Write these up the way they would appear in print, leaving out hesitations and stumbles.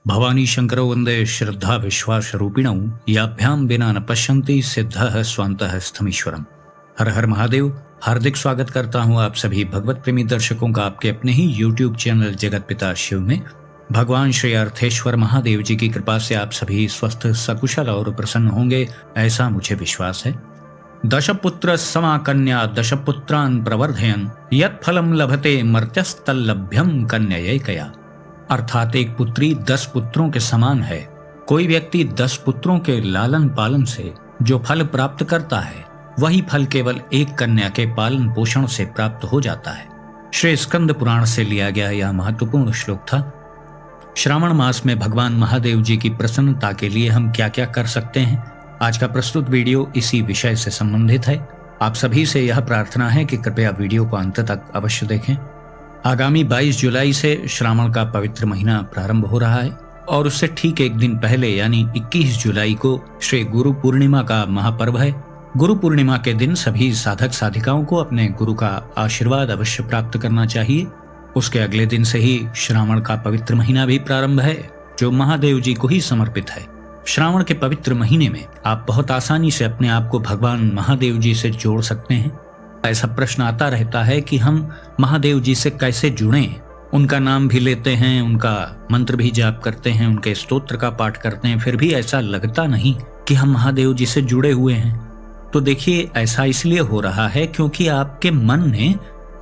भवानी शंकरो वंदे श्रद्धा विश्वास रूपिणौ याभ्याम बिना न पश्यन्ति सिद्धः स्वान्तः स्थमीश्वरम। हर हर महादेव। हार्दिक स्वागत करता हूँ आप सभी भगवत प्रेमी दर्शकों का आपके अपने ही YouTube चैनल जगत पिता शिव में। भगवान श्री अर्थेश्वर महादेव जी की कृपा से आप सभी स्वस्थ सकुशल और प्रसन्न होंगे, ऐसा मुझे विश्वास है। दशपुत्र समाकन्या दशपुत्रान् प्रवर्धयन् यत् फलम लभते मर्त्यस्तल्लभ्यम कन्ययैकया। अर्थात एक पुत्री 10 पुत्रों के समान है। कोई व्यक्ति 10 पुत्रों के लालन पालन से जो फल प्राप्त करता है, वही फल केवल एक कन्या के पालन पोषण से प्राप्त हो जाता है। श्री स्कंद पुराण से लिया गया यह महत्वपूर्ण श्लोक था। श्रावण मास में भगवान महादेव जी की प्रसन्नता के लिए हम क्या क्या कर सकते हैं, आज का प्रस्तुत वीडियो इसी विषय से संबंधित है। आप सभी से यह प्रार्थना है कि कृपया वीडियो को अंत तक अवश्य देखें। आगामी 22 जुलाई से श्रावण का पवित्र महीना प्रारंभ हो रहा है और उससे ठीक एक दिन पहले यानी 21 जुलाई को श्री गुरु पूर्णिमा का महापर्व है। गुरु पूर्णिमा के दिन सभी साधक साधिकाओं को अपने गुरु का आशीर्वाद अवश्य प्राप्त करना चाहिए। उसके अगले दिन से ही श्रावण का पवित्र महीना भी प्रारंभ है, जो महादेव जी को ही समर्पित है। श्रावण के पवित्र महीने में आप बहुत आसानी से अपने आप को भगवान महादेव जी से जोड़ सकते हैं। ऐसा प्रश्न आता रहता है कि हम महादेव जी से कैसे जुड़ें। उनका नाम भी लेते हैं, उनका मंत्र भी जाप करते हैं, उनके स्तोत्र का पाठ करते हैं, फिर भी ऐसा लगता नहीं कि हम महादेव जी से जुड़े हुए हैं। तो देखिए, ऐसा इसलिए हो रहा है क्योंकि आपके मन ने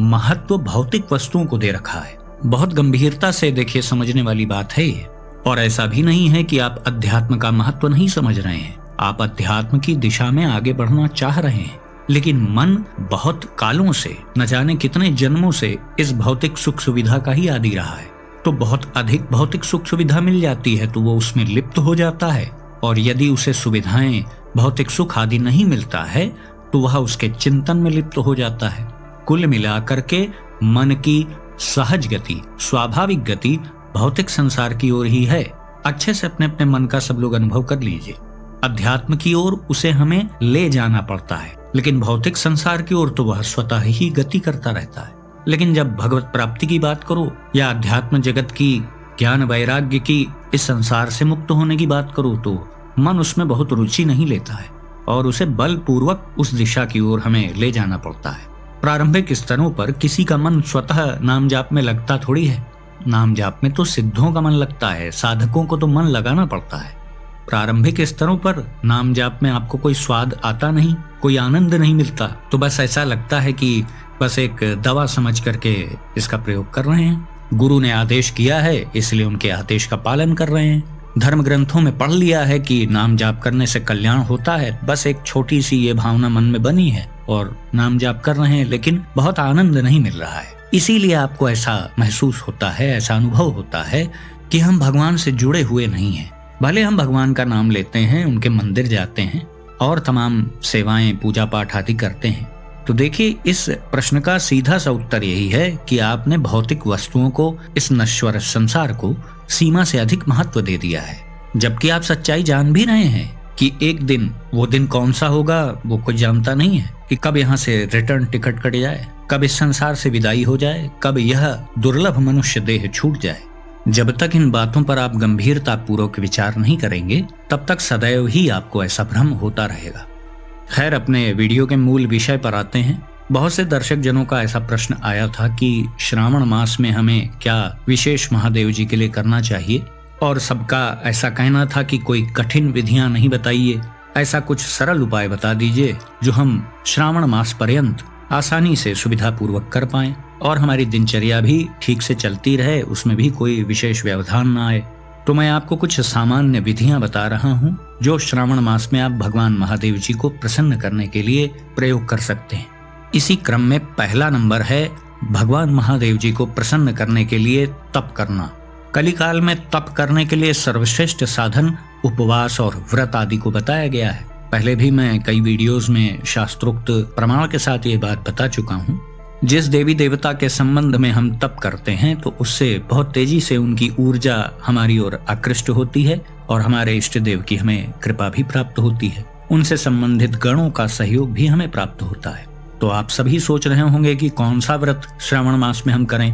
महत्व भौतिक वस्तुओं को दे रखा है। बहुत गंभीरता से देखिए, समझने वाली बात है ये। और ऐसा भी नहीं है कि आप अध्यात्म का महत्व नहीं समझ रहे हैं। आप अध्यात्म की दिशा में आगे बढ़ना चाह रहे हैं, लेकिन मन बहुत कालों से, न जाने कितने जन्मों से इस भौतिक सुख सुविधा का ही आदी रहा है। तो बहुत अधिक भौतिक सुख सुविधा मिल जाती है तो वो उसमें लिप्त हो जाता है, और यदि उसे सुविधाएं भौतिक सुख आदि नहीं मिलता है तो वह उसके चिंतन में लिप्त हो जाता है। कुल मिलाकर के मन की सहज गति, स्वाभाविक गति भौतिक संसार की ओर ही है। अच्छे से अपने अपने मन का सब लोग अनुभव कर लीजिए। अध्यात्म की ओर उसे हमें ले जाना पड़ता है, लेकिन भौतिक संसार की ओर तो वह स्वतः ही गति करता रहता है। लेकिन जब भगवत प्राप्ति की बात करो या अध्यात्म जगत की, ज्ञान वैराग्य की, इस संसार से मुक्त होने की बात करो तो मन उसमें बहुत रुचि नहीं लेता है और उसे बलपूर्वक उस दिशा की ओर हमें ले जाना पड़ता है। प्रारंभिक स्तरों पर किसी का मन स्वतः नाम जाप में लगता थोड़ी है। नाम जाप में तो सिद्धों का मन लगता है, साधकों को तो मन लगाना पड़ता है। प्रारंभिक स्तरों पर नाम जाप में आपको कोई स्वाद आता नहीं, कोई आनंद नहीं मिलता, तो बस ऐसा लगता है कि बस एक दवा समझ करके इसका प्रयोग कर रहे हैं। गुरु ने आदेश किया है इसलिए उनके आदेश का पालन कर रहे हैं। धर्म ग्रंथों में पढ़ लिया है कि नाम जाप करने से कल्याण होता है, बस एक छोटी सी ये भावना मन में बनी है और नाम जाप कर रहे हैं, लेकिन बहुत आनंद नहीं मिल रहा है। इसीलिए आपको ऐसा महसूस होता है, ऐसा अनुभव होता है कि हम भगवान से जुड़े हुए नहीं हैं। भले हम भगवान का नाम लेते हैं, उनके मंदिर जाते हैं और तमाम सेवाएं पूजा पाठ आदि करते हैं। तो देखिए, इस प्रश्न का सीधा सा उत्तर यही है कि आपने भौतिक वस्तुओं को, इस नश्वर संसार को सीमा से अधिक महत्व दे दिया है। जबकि आप सच्चाई जान भी रहे हैं कि एक दिन, वो दिन कौन सा होगा वो कोई जानता नहीं है, कि कब यहाँ से रिटर्न टिकट कट जाए, कब इस संसार से विदाई हो जाए, कब यह दुर्लभ मनुष्य देह छूट जाए। जब तक इन बातों पर आप गंभीरता पूर्वक विचार नहीं करेंगे, तब तक सदैव ही आपको ऐसा भ्रम होता रहेगा। खैर, अपने वीडियो के मूल विषय पर आते हैं। बहुत से दर्शक जनों का ऐसा प्रश्न आया था कि श्रावण मास में हमें क्या विशेष महादेव जी के लिए करना चाहिए, और सबका ऐसा कहना था कि कोई कठिन विधियां नहीं बताइए, ऐसा कुछ सरल उपाय बता दीजिए जो हम श्रावण मास पर्यंत आसानी से सुविधा पूर्वक कर पाएं और हमारी दिनचर्या भी ठीक से चलती रहे, उसमें भी कोई विशेष व्यवधान ना आए। तो मैं आपको कुछ सामान्य विधियां बता रहा हूं जो श्रावण मास में आप भगवान महादेव जी को प्रसन्न करने के लिए प्रयोग कर सकते हैं। इसी क्रम में पहला नंबर है भगवान महादेव जी को प्रसन्न करने के लिए तप करना। कलिकाल में तप करने के लिए सर्वश्रेष्ठ साधन उपवास और व्रत आदि को बताया गया है। पहले भी मैं कई वीडियोस में शास्त्रोक्त प्रमाण के साथ ये बात बता चुका हूँ। जिस देवी देवता के संबंध में हम तप करते हैं तो उससे बहुत तेजी से उनकी ऊर्जा हमारी ओर आकृष्ट होती है और हमारे इष्ट देव की हमें कृपा भी प्राप्त होती है। उनसे संबंधित गणों का सहयोग भी हमें प्राप्त होता है। तो आप सभी सोच रहे होंगे कि कौन सा व्रत श्रावण मास में हम करें।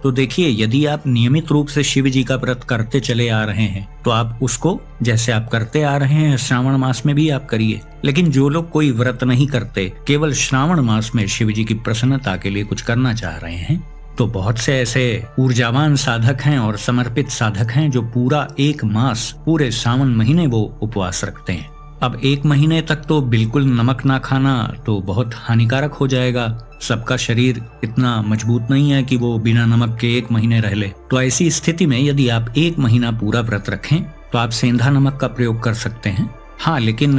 तो देखिए, यदि आप नियमित रूप से शिव जी का व्रत करते चले आ रहे हैं तो आप उसको जैसे आप करते आ रहे हैं श्रावण मास में भी आप करिए। लेकिन जो लोग कोई व्रत नहीं करते, केवल श्रावण मास में शिव जी की प्रसन्नता के लिए कुछ करना चाह रहे हैं, तो बहुत से ऐसे ऊर्जावान साधक हैं और समर्पित साधक हैं जो पूरा 1 मास, पूरे सावन महीने वो उपवास रखते हैं। अब 1 महीने तक तो बिल्कुल नमक ना खाना तो बहुत हानिकारक हो जाएगा। सबका शरीर इतना मजबूत नहीं है कि वो बिना नमक के 1 महीने रह ले। तो ऐसी स्थिति में यदि आप 1 महीना पूरा व्रत रखें तो आप सेंधा नमक का प्रयोग कर सकते हैं। हाँ, लेकिन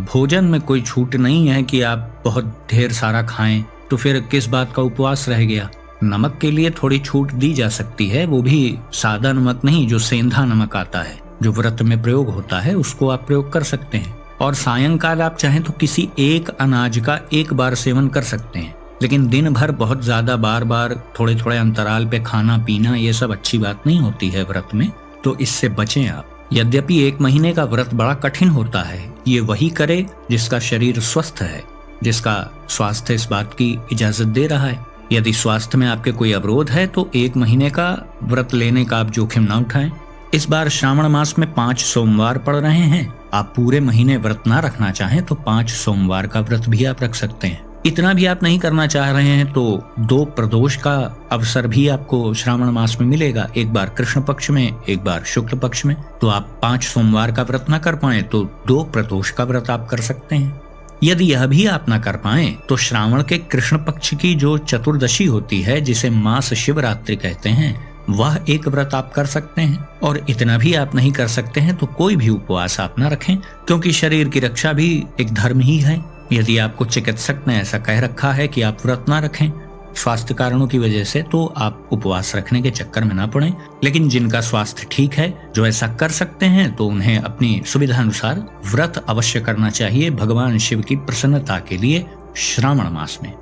भोजन में कोई छूट नहीं है कि आप बहुत ढेर सारा खाएं, तो फिर किस बात का उपवास रह गया। नमक के लिए थोड़ी छूट दी जा सकती है, वो भी सादा नमक नहीं, जो सेंधा नमक आता है जो व्रत में प्रयोग होता है उसको आप प्रयोग कर सकते हैं। और सायंकाल आप चाहें तो किसी एक अनाज का 1 बार सेवन कर सकते हैं। लेकिन दिन भर बहुत ज्यादा बार बार थोड़े थोड़े अंतराल पे खाना पीना ये सब अच्छी बात नहीं होती है व्रत में, तो इससे बचें आप। यद्यपि 1 महीने का व्रत बड़ा कठिन होता है, ये वही करे जिसका शरीर स्वस्थ है, जिसका स्वास्थ्य इस बात की इजाजत दे रहा है। यदि स्वास्थ्य में आपके कोई अवरोध है तो 1 महीने का व्रत लेने का आप जोखिम न उठाएं। इस बार श्रावण मास में 5 सोमवार पड़ रहे हैं। आप पूरे महीने व्रत ना रखना चाहें तो 5 सोमवार का व्रत भी आप रख सकते हैं। इतना भी आप नहीं करना चाह रहे हैं तो 2 प्रदोष का अवसर भी आपको श्रावण मास में मिलेगा, एक बार कृष्ण पक्ष में, एक बार शुक्ल पक्ष में। तो आप 5 सोमवार का व्रत न कर पाए तो 2 प्रदोष का व्रत आप कर सकते हैं। यदि यह भी आप न कर पाए तो श्रावण के कृष्ण पक्ष की जो चतुर्दशी होती है, जिसे मास शिवरात्रि कहते हैं, वह एक व्रत आप कर सकते हैं। और इतना भी आप नहीं कर सकते हैं तो कोई भी उपवास आप न रखें, क्योंकि शरीर की रक्षा भी एक धर्म ही है। यदि आपको चिकित्सक ने ऐसा कह रखा है कि आप व्रत ना रखें स्वास्थ्य कारणों की वजह से, तो आप उपवास रखने के चक्कर में ना पड़ें। लेकिन जिनका स्वास्थ्य ठीक है, जो ऐसा कर सकते हैं, तो उन्हें अपनी सुविधा अनुसार व्रत अवश्य करना चाहिए भगवान शिव की प्रसन्नता के लिए श्रावण मास में।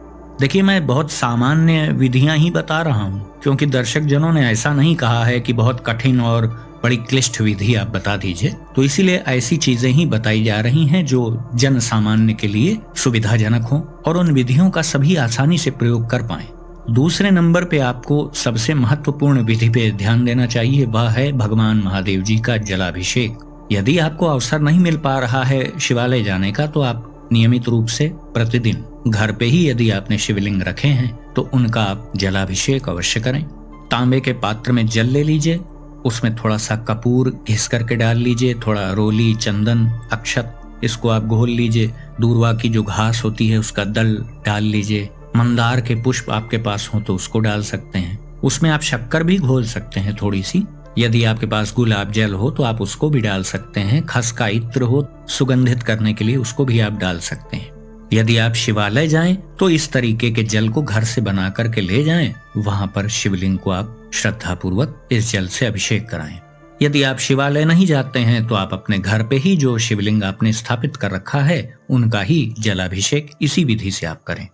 देखिए, मैं बहुत सामान्य विधियां ही बता रहा हूँ, क्योंकि दर्शक जनों ने ऐसा नहीं कहा है कि बहुत कठिन और बड़ी क्लिष्ट विधि आप बता दीजिए। तो इसीलिए ऐसी चीजें ही बताई जा रही हैं जो जन सामान्य के लिए सुविधाजनक हो और उन विधियों का सभी आसानी से प्रयोग कर पाएं। दूसरे नंबर पे आपको सबसे महत्वपूर्ण विधि पे ध्यान देना चाहिए, वह है भगवान महादेव जी का जलाभिषेक। यदि आपको अवसर नहीं मिल पा रहा है शिवालय जाने का, तो आप नियमित रूप से प्रतिदिन घर पे ही यदि आपने शिवलिंग रखे हैं तो उनका आप जलाभिषेक अवश्य करें। तांबे के पात्र में जल ले लीजिए, उसमें थोड़ा सा कपूर घिस करके डाल लीजिए, थोड़ा रोली, चंदन, अक्षत, इसको आप घोल लीजिए। दूर्वा की जो घास होती है उसका दल डाल लीजिए। मंदार के पुष्प आपके पास हो तो उसको डाल सकते हैं। उसमें आप शक्कर भी घोल सकते हैं थोड़ी सी। यदि आपके पास गुलाब जल हो तो आप उसको भी डाल सकते हैं। खस का इत्र हो सुगंधित करने के लिए, उसको भी आप डाल सकते हैं। यदि आप शिवालय जाएं तो इस तरीके के जल को घर से बना करके ले जाएं, वहां पर शिवलिंग को आप श्रद्धा पूर्वक इस जल से अभिषेक कराएं। यदि आप शिवालय नहीं जाते हैं तो आप अपने घर पे ही जो शिवलिंग आपने स्थापित कर रखा है उनका ही जलाभिषेक इसी विधि से आप करें।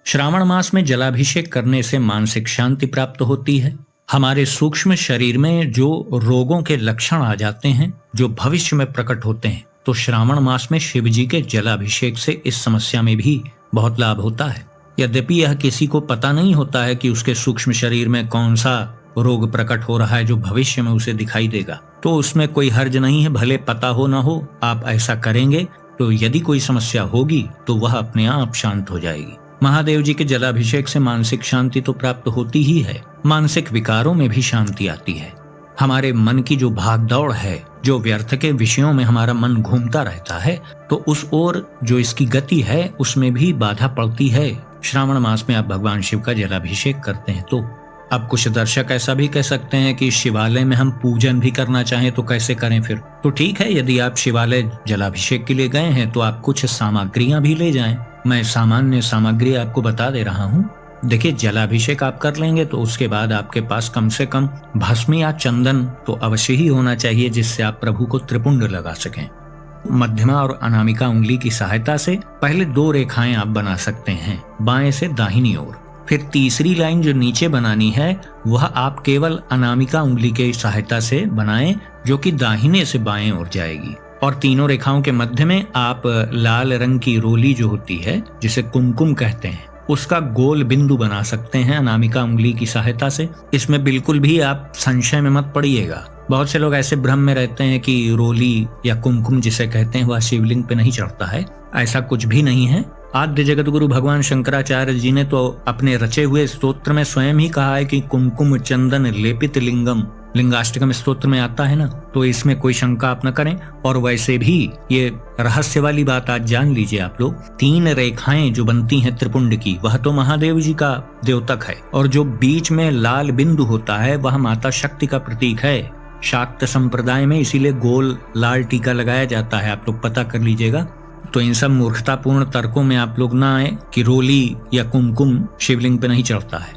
श्रावण मास में जलाभिषेक करने से मानसिक शांति प्राप्त होती है। हमारे सूक्ष्म शरीर में जो रोगों के लक्षण आ जाते हैं, जो भविष्य में प्रकट होते हैं, तो श्रावण मास में शिव जी के जलाभिषेक से इस समस्या में भी बहुत लाभ होता है। यद्यपि यह किसी को पता नहीं होता है कि उसके सूक्ष्म शरीर में कौन सा रोग प्रकट हो रहा है जो भविष्य में उसे दिखाई देगा, तो उसमें कोई हर्ज नहीं है, भले पता हो ना हो। आप ऐसा करेंगे तो यदि कोई समस्या होगी तो वह अपने आप शांत हो जाएगी। महादेव जी के जलाभिषेक से मानसिक शांति तो प्राप्त होती ही है, मानसिक विकारों में भी शांति आती है। हमारे मन की जो भागदौड़ है, जो व्यर्थ के विषयों में हमारा मन घूमता रहता है, तो उस ओर जो इसकी गति है उसमें भी बाधा पड़ती है। श्रावण मास में आप भगवान शिव का जलाभिषेक करते हैं तो अब कुछ दर्शक ऐसा भी कह सकते हैं कि शिवालय में हम पूजन भी करना चाहें तो कैसे करें फिर? तो ठीक है, यदि आप शिवालय जलाभिषेक के लिए गए हैं तो आप कुछ सामग्रियां भी ले जाएं। मैं सामान्य सामग्री आपको बता दे रहा हूँ। देखिए, जलाभिषेक आप कर लेंगे तो उसके बाद आपके पास कम से कम भस्म या चंदन तो अवश्य ही होना चाहिए, जिससे आप प्रभु को त्रिपुंड लगा सकें। मध्यमा और अनामिका उंगली की सहायता से पहले 2 रेखाएं आप बना सकते हैं, बाएं से दाहिनी ओर। फिर तीसरी लाइन जो नीचे बनानी है वह आप केवल अनामिका उंगली के सहायता से बनाएं, जो कि दाहिने से बाएं ओर जाएगी। और तीनों रेखाओं के मध्य में आप लाल रंग की रोली जो होती है, जिसे कुमकुम कहते हैं, उसका गोल बिंदु बना सकते हैं अनामिका उंगली की सहायता से। इसमें बिल्कुल भी आप संशय में मत पड़िएगा। बहुत से लोग ऐसे भ्रम में रहते हैं कि रोली या कुमकुम जिसे कहते हैं वह शिवलिंग पे नहीं चढ़ता है। ऐसा कुछ भी नहीं है। आद्य जगत गुरु भगवान शंकराचार्य जी ने तो अपने रचे हुए स्तोत्र में स्वयं ही कहा है कि कुमकुम चंदन लेपित लिंगम, लिंगाष्टकम स्तोत्र में आता है ना, तो इसमें कोई शंका आप न करें। और वैसे भी ये रहस्य वाली बात आज जान लीजिए आप लोग, 3 रेखाएं जो बनती हैं त्रिपुंड की, वह तो महादेव जी का द्योतक है, और जो बीच में लाल बिंदु होता है वह माता शक्ति का प्रतीक है शाक्त संप्रदाय में, इसीलिए गोल लाल टीका लगाया जाता है। आप लोग पता कर लीजिएगा। तो इन सब मूर्खतापूर्ण तर्कों में आप लोग ना आए कि रोली या कुमकुम शिवलिंग पे नहीं चढ़ता है।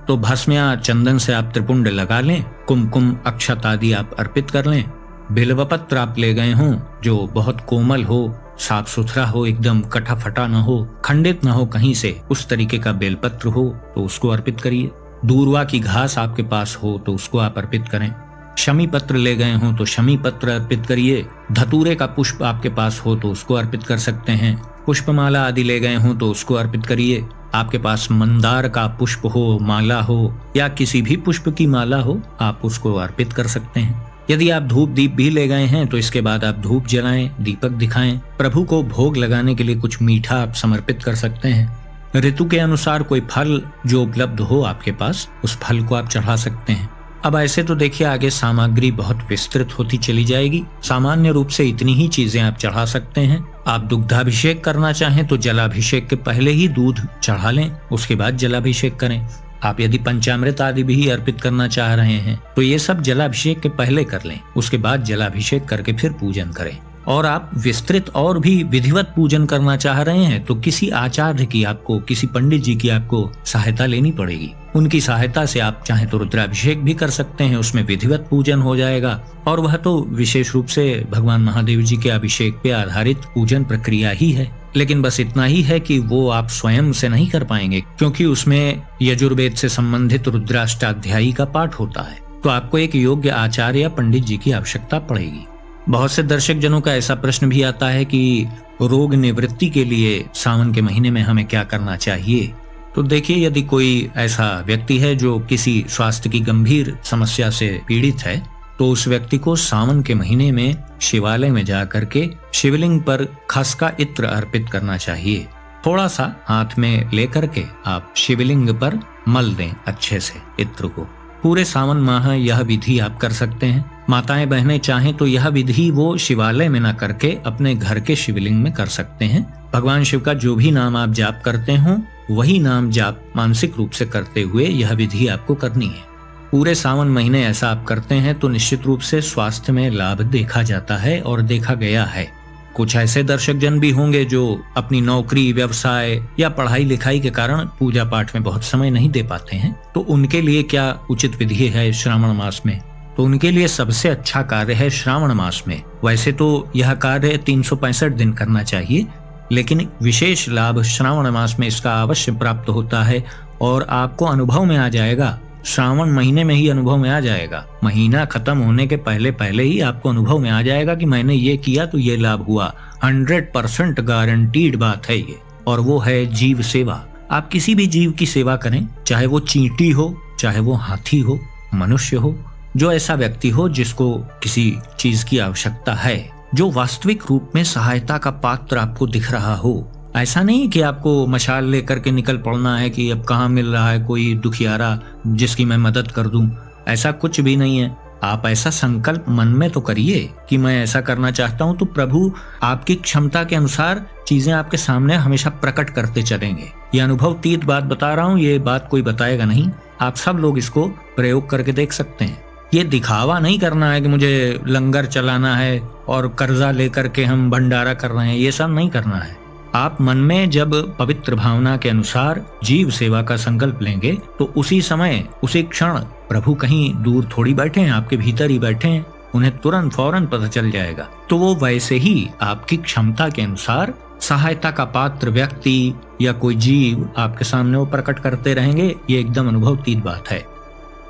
तो भस्म या चंदन से आप त्रिपुंड लगा लें, कुमकुम अक्षत आदि आप अर्पित कर लें। बिल्वपत्र आप ले गए हों जो बहुत कोमल हो, साफ सुथरा हो, एकदम कटा फटा न हो, खंडित न हो कहीं से, उस तरीके का बेलपत्र हो तो उसको अर्पित करिए। दूर्वा की घास आपके पास हो तो उसको आप अर्पित करें। शमी पत्र ले गए हों तो शमी पत्र अर्पित करिए। धतूरे का पुष्प आपके पास हो तो उसको अर्पित कर सकते हैं। पुष्पमाला आदि ले गए हों तो उसको अर्पित करिए। आपके पास मंदार का पुष्प हो, माला हो, या किसी भी पुष्प की माला हो, आप उसको अर्पित कर सकते हैं। यदि आप धूप दीप भी ले गए हैं तो इसके बाद आप धूप जलाएं, दीपक दिखाएं। प्रभु को भोग लगाने के लिए कुछ मीठा आप समर्पित कर सकते हैं। ऋतु के अनुसार कोई फल जो उपलब्ध हो आपके पास, उस फल को आप चढ़ा सकते हैं। अब ऐसे तो देखिए आगे सामग्री बहुत विस्तृत होती चली जाएगी। सामान्य रूप से इतनी ही चीजें आप चढ़ा सकते हैं। आप दुग्धाभिषेक करना चाहें तो जलाभिषेक के पहले ही दूध चढ़ा लें, उसके बाद जलाभिषेक करें। आप यदि पंचामृत आदि भी अर्पित करना चाह रहे हैं तो ये सब जलाभिषेक के पहले कर लें, उसके बाद जलाभिषेक करके फिर पूजन करें। और आप विस्तृत और भी विधिवत पूजन करना चाह रहे हैं तो किसी आचार्य की, आपको किसी पंडित जी की आपको सहायता लेनी पड़ेगी। उनकी सहायता से आप चाहे तो रुद्राभिषेक भी कर सकते हैं, उसमें विधिवत पूजन हो जाएगा। और वह तो विशेष रूप से भगवान महादेव जी के अभिषेक पे आधारित पूजन प्रक्रिया ही है। लेकिन बस इतना ही है कि वो आप स्वयं से नहीं कर पाएंगे, क्योंकि उसमें यजुर्वेद से संबंधित रुद्राष्टाध्यायी का पाठ होता है। तो आपको एक योग्य आचार्य या पंडित जी की आवश्यकता पड़ेगी। बहुत से दर्शक जनों का ऐसा प्रश्न भी आता है कि रोग निवृत्ति के लिए सावन के महीने में हमें क्या करना चाहिए। तो देखिए, यदि कोई ऐसा व्यक्ति है जो किसी स्वास्थ्य की गंभीर समस्या से पीड़ित है तो उस व्यक्ति को सावन के महीने में शिवालय में जा करके शिवलिंग पर खस का इत्र अर्पित करना चाहिए। थोड़ा सा हाथ में लेकर के आप शिवलिंग पर मल दें अच्छे से इत्र को। पूरे सावन माह यह विधि आप कर सकते हैं। माताएं बहनें चाहें तो यह विधि वो शिवालय में न करके अपने घर के शिवलिंग में कर सकते हैं। भगवान शिव का जो भी नाम आप जाप करते हो वही नाम जाप मानसिक रूप से करते हुए यह विधि आपको करनी है। पूरे सावन महीने ऐसा आप करते हैं तो निश्चित रूप से स्वास्थ्य में लाभ देखा जाता है और देखा गया है। कुछ ऐसे दर्शक जन भी होंगे जो अपनी नौकरी, व्यवसाय या पढ़ाई लिखाई के कारण पूजा पाठ में बहुत समय नहीं दे पाते हैं, तो उनके लिए क्या उचित विधि है श्रावण मास में? तो उनके लिए सबसे अच्छा कार्य है श्रावण मास में। वैसे तो यह कार्य 365 दिन करना चाहिए, लेकिन विशेष लाभ श्रावण मास में इसका अवश्य प्राप्त होता है और आपको अनुभव में आ जाएगा। श्रावण महीने में ही अनुभव में आ जाएगा। महीना खत्म होने के पहले पहले ही आपको अनुभव में आ जाएगा कि मैंने ये किया तो ये लाभ हुआ। 100% गारंटीड बात है ये, और वो है जीव सेवा। आप किसी भी जीव की सेवा करें, चाहे वो चींटी हो, चाहे वो हाथी हो, मनुष्य हो, जो ऐसा व्यक्ति हो जिसको किसी चीज की आवश्यकता है, जो वास्तविक रूप में सहायता का पात्र आपको दिख रहा हो। ऐसा नहीं कि आपको मशाल लेकर के निकल पड़ना है कि अब कहाँ मिल रहा है कोई दुखियारा जिसकी मैं मदद कर दूं। ऐसा कुछ भी नहीं है। आप ऐसा संकल्प मन में तो करिए कि मैं ऐसा करना चाहता हूं, तो प्रभु आपकी क्षमता के अनुसार चीजें आपके सामने हमेशा प्रकट करते चलेंगे। ये अनुभवतीत बात बता रहा हूँ, ये बात कोई बताएगा नहीं। आप सब लोग इसको प्रयोग करके देख सकते हैं। ये दिखावा नहीं करना है कि मुझे लंगर चलाना है और कर्जा लेकर के हम भंडारा कर रहे हैं, ये सब नहीं करना है। आप मन में जब पवित्र भावना के अनुसार जीव सेवा का संकल्प लेंगे तो उसी समय, उसी क्षण प्रभु कहीं दूर थोड़ी बैठे हैं, आपके भीतर ही बैठे हैं। उन्हें तुरंत फौरन पता चल जाएगा। तो वो वैसे ही आपकी क्षमता के अनुसार सहायता का पात्र व्यक्ति या कोई जीव आपके सामने वो प्रकट करते रहेंगे। ये एकदम अनुभवतीत बात है।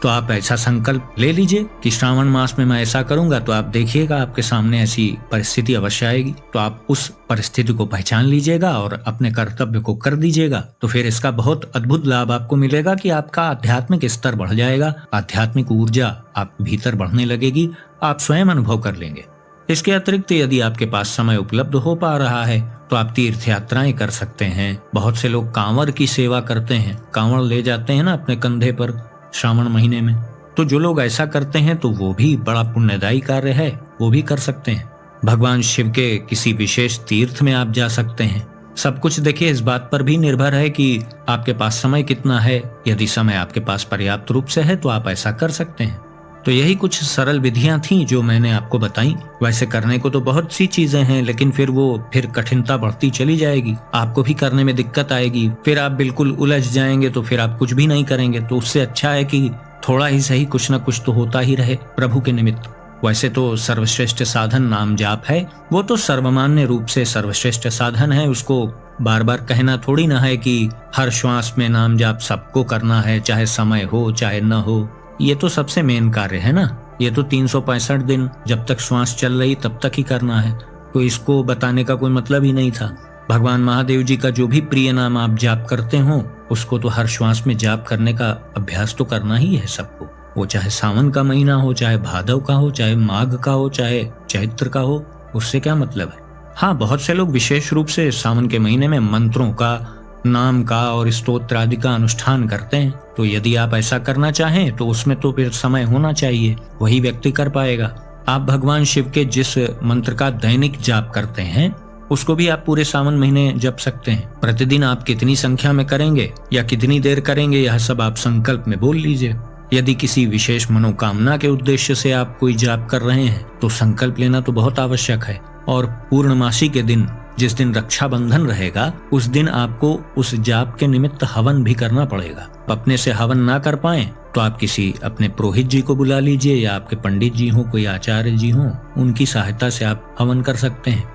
तो आप ऐसा संकल्प ले लीजिए कि श्रावण मास में मैं ऐसा करूंगा, तो आप देखिएगा आपके सामने ऐसी परिस्थिति अवश्य आएगी। तो आप उस परिस्थिति को पहचान लीजिएगा और अपने कर्तव्य को कर दीजिएगा। तो फिर इसका बहुत अद्भुत लाभ आपको मिलेगा कि आपका आध्यात्मिक स्तर बढ़ जाएगा, आध्यात्मिक ऊर्जा आप भीतर बढ़ने लगेगी, आप स्वयं अनुभव कर लेंगे। इसके अतिरिक्त यदि आपके पास समय उपलब्ध हो पा रहा है तो आप तीर्थ यात्राएं कर सकते हैं। बहुत से लोग कांवड़ की सेवा करते हैं, कांवड़ ले जाते हैं ना अपने कंधे पर श्रावण महीने में। तो जो लोग ऐसा करते हैं तो वो भी बड़ा पुण्यदायी कार्य है, वो भी कर सकते हैं। भगवान शिव के किसी विशेष तीर्थ में आप जा सकते हैं। सब कुछ देखिए इस बात पर भी निर्भर है कि आपके पास समय कितना है। यदि समय आपके पास पर्याप्त रूप से है तो आप ऐसा कर सकते हैं। तो यही कुछ सरल विधियां थीं जो मैंने आपको बताई। वैसे करने को तो बहुत सी चीजें हैं, लेकिन फिर कठिनता बढ़ती चली जाएगी, आपको भी करने में दिक्कत आएगी, फिर आप बिल्कुल उलझ जाएंगे, तो फिर आप कुछ भी नहीं करेंगे। तो उससे अच्छा है कि थोड़ा ही सही कुछ न कुछ तो होता ही रहे प्रभु के निमित्त। वैसे तो सर्वश्रेष्ठ साधन नाम जाप है, वो तो सर्वमान्य रूप से सर्वश्रेष्ठ साधन है। उसको बार बार कहना थोड़ी ना है कि हर श्वास में नाम जाप सबको करना है, चाहे समय हो चाहे न हो। ये तो सबसे मेन कार्य है ना। ये तो 365 दिन जब तक श्वास चल रही तब तक ही करना है। तो इसको बताने का कोई मतलब ही नहीं था। भगवान महादेव जी का जो भी प्रिय नाम आप जाप करते हो उसको तो हर श्वास में जाप करने का अभ्यास तो करना ही है सबको। वो चाहे सावन का महीना हो, चाहे भादव का हो, चाहे माघ का हो, चाहे चैत्र का हो, उससे क्या मतलब है। हाँ, बहुत से लोग विशेष रूप से सावन के महीने में मंत्रों का, नाम का और स्तोत्र आदि का अनुष्ठान करते हैं। तो यदि आप ऐसा करना चाहें तो उसमें तो फिर समय होना चाहिए, वही व्यक्ति कर पाएगा। आप भगवान शिव के जिस मंत्र का दैनिक जाप करते हैं उसको भी आप पूरे सावन महीने जप सकते हैं। प्रतिदिन आप कितनी संख्या में करेंगे या कितनी देर करेंगे, यह सब आप संकल्प में बोल लीजिए। यदि किसी विशेष मनोकामना के उद्देश्य से आप कोई जाप कर रहे हैं तो संकल्प लेना तो बहुत आवश्यक है। और पूर्णमासी के दिन, जिस दिन रक्षाबंधन रहेगा, उस दिन आपको उस जाप के निमित्त हवन भी करना पड़ेगा। अपने से हवन ना कर पाए तो आप किसी अपने पुरोहित जी को बुला लीजिए, या आपके पंडित जी हो, कोई आचार्य जी हो, उनकी सहायता से आप हवन कर सकते हैं।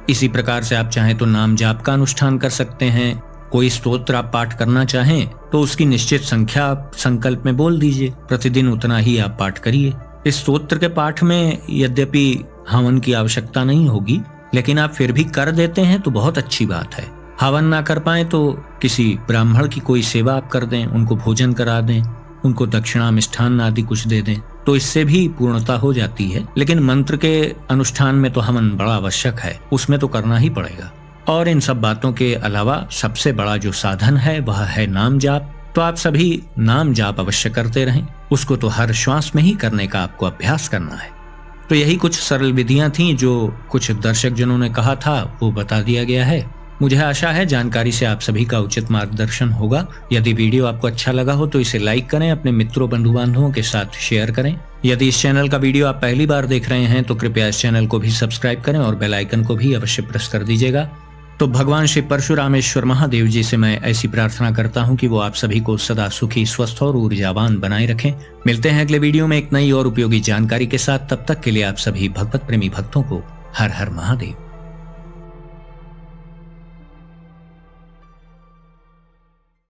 इसी प्रकार से आप चाहें तो नाम जाप का अनुष्ठान कर सकते हैं। कोई स्तोत्र आप पाठ करना चाहें तो उसकी निश्चित संख्या आप संकल्प में बोल दीजिए, प्रतिदिन उतना ही आप पाठ करिए। इस स्तोत्र के पाठ में यद्यपि हवन की आवश्यकता नहीं होगी, लेकिन आप फिर भी कर देते हैं तो बहुत अच्छी बात है। हवन ना कर पाए तो किसी ब्राह्मण की कोई सेवा आप कर दें, उनको भोजन करा दें, उनको दक्षिणा मिष्ठान आदि कुछ दे दें, तो इससे भी पूर्णता हो जाती है। लेकिन मंत्र के अनुष्ठान में तो हवन बड़ा आवश्यक है, उसमें तो करना ही पड़ेगा। और इन सब बातों के अलावा सबसे बड़ा जो साधन है वह है नाम जाप। तो आप सभी नाम जाप अवश्य करते रहें, उसको तो हर श्वास में ही करने का आपको अभ्यास करना है। तो यही कुछ सरल विधियां थीं जो कुछ दर्शक जनों ने कहा था, वो बता दिया गया है। मुझे आशा है जानकारी से आप सभी का उचित मार्गदर्शन होगा। यदि वीडियो आपको अच्छा लगा हो तो इसे लाइक करें, अपने मित्रों बंधु बांधवों के साथ शेयर करें। यदि इस चैनल का वीडियो आप पहली बार देख रहे हैं तो कृपया इस चैनल को भी सब्सक्राइब करें और बेल आइकन को भी अवश्य प्रेस कर दीजिएगा। तो भगवान श्री परशुरामेश्वर महादेव जी से मैं ऐसी प्रार्थना करता हूँ कि वो आप सभी को सदा सुखी, स्वस्थ और ऊर्जावान बनाए रखें। मिलते हैं अगले वीडियो में एक नई और उपयोगी जानकारी के साथ। तब तक के लिए आप सभी भगवत प्रेमी भक्तों को हर हर महादेव।